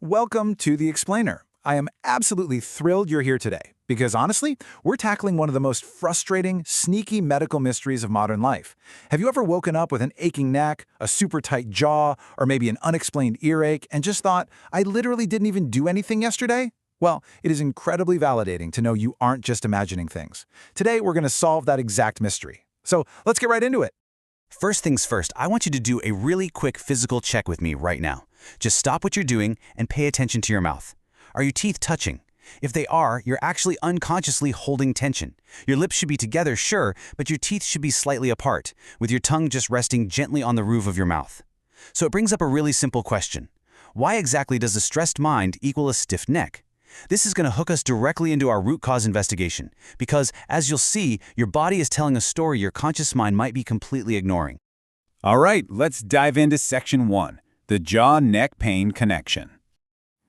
Welcome to The Explainer. I am absolutely thrilled you're here today because honestly, we're tackling one of the most frustrating, sneaky medical mysteries of modern life. Have you ever woken up with an aching neck, a super tight jaw, or maybe an unexplained earache and just thought, I literally didn't even do anything yesterday? Well, it is incredibly validating to know you aren't just imagining things. Today, we're going to solve that exact mystery. So let's get right into it. First things first, I want you to do a really quick physical check with me right now. Just stop what you're doing and pay attention to your mouth. Are your teeth touching? If they are, you're actually unconsciously holding tension. Your lips should be together, sure, but your teeth should be slightly apart, with your tongue just resting gently on the roof of your mouth. So it brings up a really simple question. Why exactly does a stressed mind equal a stiff neck? This is going to hook us directly into our root cause investigation, because, as you'll see, your body is telling a story your conscious mind might be completely ignoring. All right, let's dive into Section 1, the jaw-neck pain connection.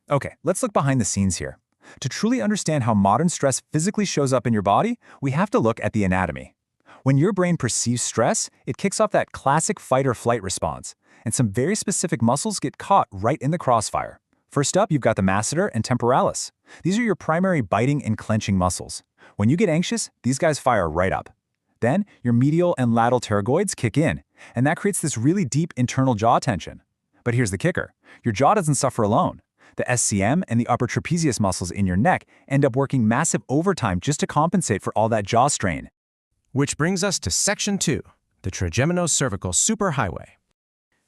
Okay, let's look behind the scenes here. To truly understand how modern stress physically shows up in your body, we have to look at the anatomy. When your brain perceives stress, it kicks off that classic fight-or-flight response, and some very specific muscles get caught right in the crossfire. First up, you've got the masseter and temporalis. These are your primary biting and clenching muscles. When you get anxious, these guys fire right up. Then, your medial and lateral pterygoids kick in, and that creates this really deep internal jaw tension. But here's the kicker. Your jaw doesn't suffer alone. The SCM and the upper trapezius muscles in your neck end up working massive overtime just to compensate for all that jaw strain. Which brings us to Section 2, the trigeminal-cervical superhighway.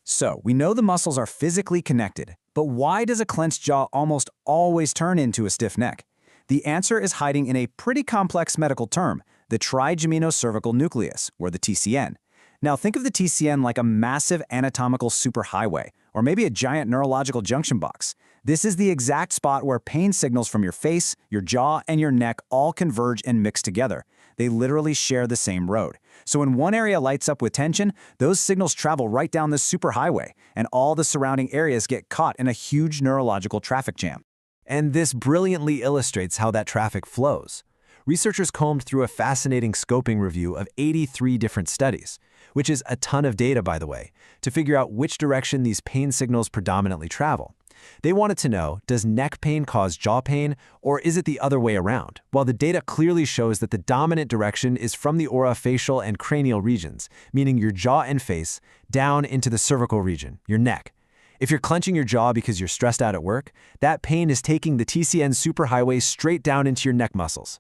So, we know the muscles are physically connected, but why does a clenched jaw almost always turn into a stiff neck? The answer is hiding in a pretty complex medical term, the trigeminocervical nucleus, or the TCN. Now think of the TCN like a massive anatomical superhighway, or maybe a giant neurological junction box. This is the exact spot where pain signals from your face, your jaw, and your neck all converge and mix together. They literally share the same road. So when one area lights up with tension, those signals travel right down this superhighway, and all the surrounding areas get caught in a huge neurological traffic jam. And this brilliantly illustrates how that traffic flows. Researchers combed through a fascinating scoping review of 83 different studies, which is a ton of data, by the way, to figure out which direction these pain signals predominantly travel. They wanted to know, does neck pain cause jaw pain, or is it the other way around? Well, the data clearly shows that the dominant direction is from the orofacial and cranial regions, meaning your jaw and face, down into the cervical region, your neck. If you're clenching your jaw because you're stressed out at work, that pain is taking the TCN superhighway straight down into your neck muscles.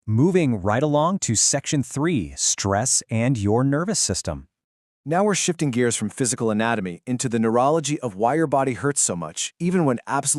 Moving right along to Section 3, stress and your nervous system. Now we're shifting gears from physical anatomy into the neurology of why your body hurts so much, even when absolutely